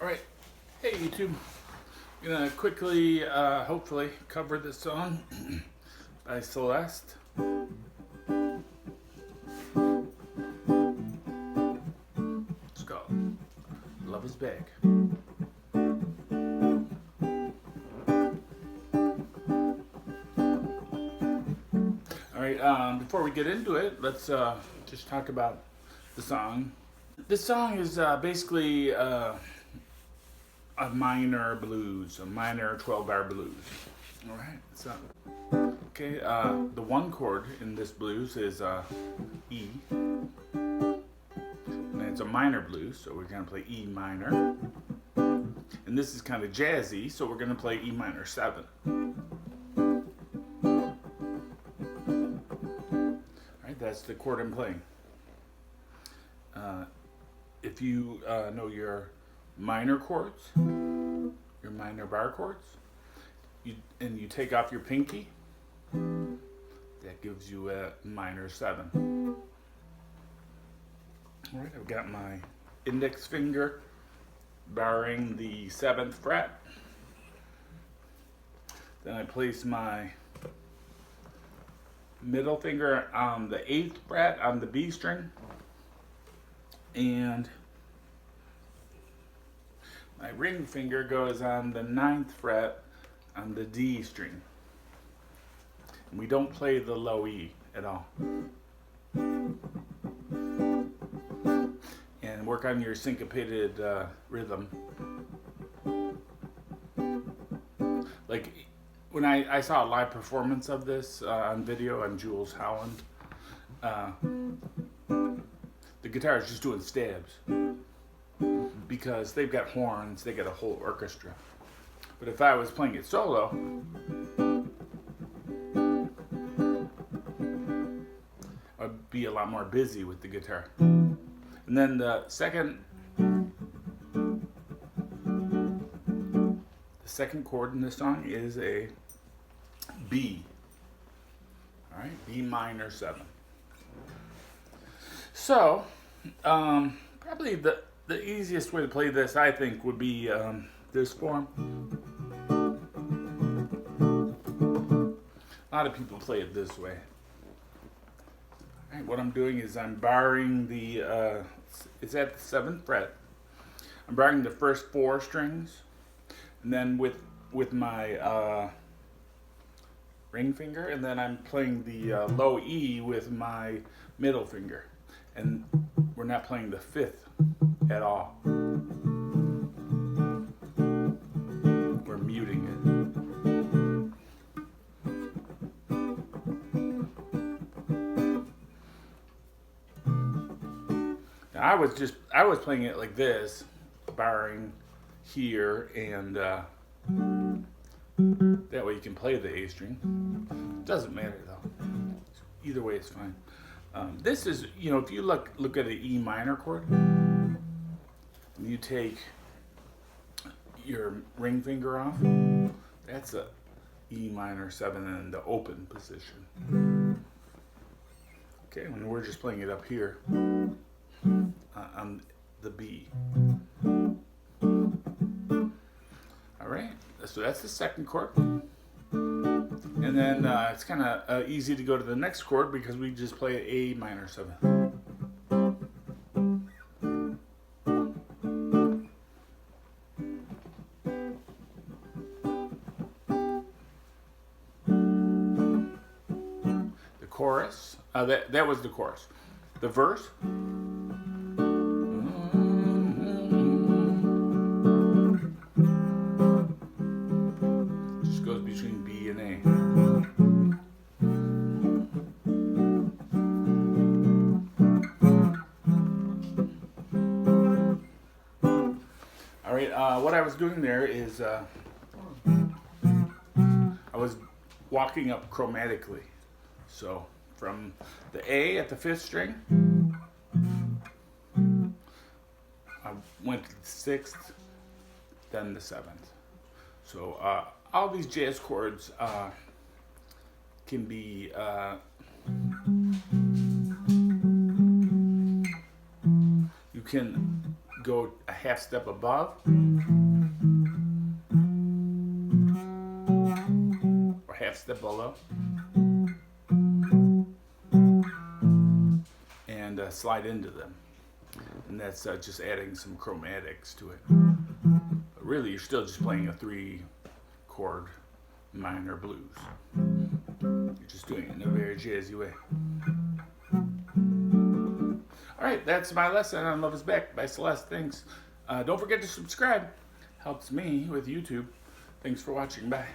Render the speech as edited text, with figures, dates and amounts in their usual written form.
Alright, hey YouTube. I'm gonna quickly, hopefully, cover this song by Celeste. It's called Love Is Big. Alright, before we get into it, let's just talk about the song. This song is basically a minor blues, a minor 12-bar blues. Alright, so okay, the one chord in this blues is E, and it's a minor blues, so we're gonna play E minor. And this is kind of jazzy, so we're gonna play E minor 7. Alright, that's the chord I'm playing. If you know your minor chords, your minor bar chords, and you take off your pinky, that gives you a minor 7. All right, I've got my index finger barring the 7th fret. Then I place my middle finger on the 8th fret on the B string, and my ring finger goes on the 9th fret on the D string. And we don't play the low E at all. And work on your syncopated rhythm. Like when I saw a live performance of this on video on Jules Holland, the guitar is just doing stabs. Because they've got horns, they got a whole orchestra. But if I was playing it solo, I'd be a lot more busy with the guitar. And then the second chord in this song is a B. All right, B minor 7. So, probably the easiest way to play this, I think, would be this form. A lot of people play it this way. All right, what I'm doing is I'm barring the, it's at the 7th fret. I'm barring the first 4 strings, and then with my ring finger, and then I'm playing the low E with my middle finger. And we're not playing the 5th at all. We're muting it. Now I was playing it like this, barring here, and that way you can play the A string. Doesn't matter though. Either way is fine. This is, you know, if you look at an E minor chord, you take your ring finger off, that's a E minor 7 in the open position. Okay, and we're just playing it up here on the B. All right, so that's the 2nd chord. And then it's kind of easy to go to the next chord because we just play A minor 7. The chorus, that was the chorus. The verse. Just goes between B and A. What I was doing there is I was walking up chromatically. So from the A at the 5th string, I went to the 6th, then the 7th. So all these jazz chords can be you can go a half step above, or half step below, and slide into them. And that's just adding some chromatics to it. But really, you're still just playing a 3-chord minor blues. You're just doing it in a very jazzy way. Alright, that's my lesson on Love Is Back by Celeste. Thanks. Don't forget to subscribe. Helps me with YouTube. Thanks for watching. Bye.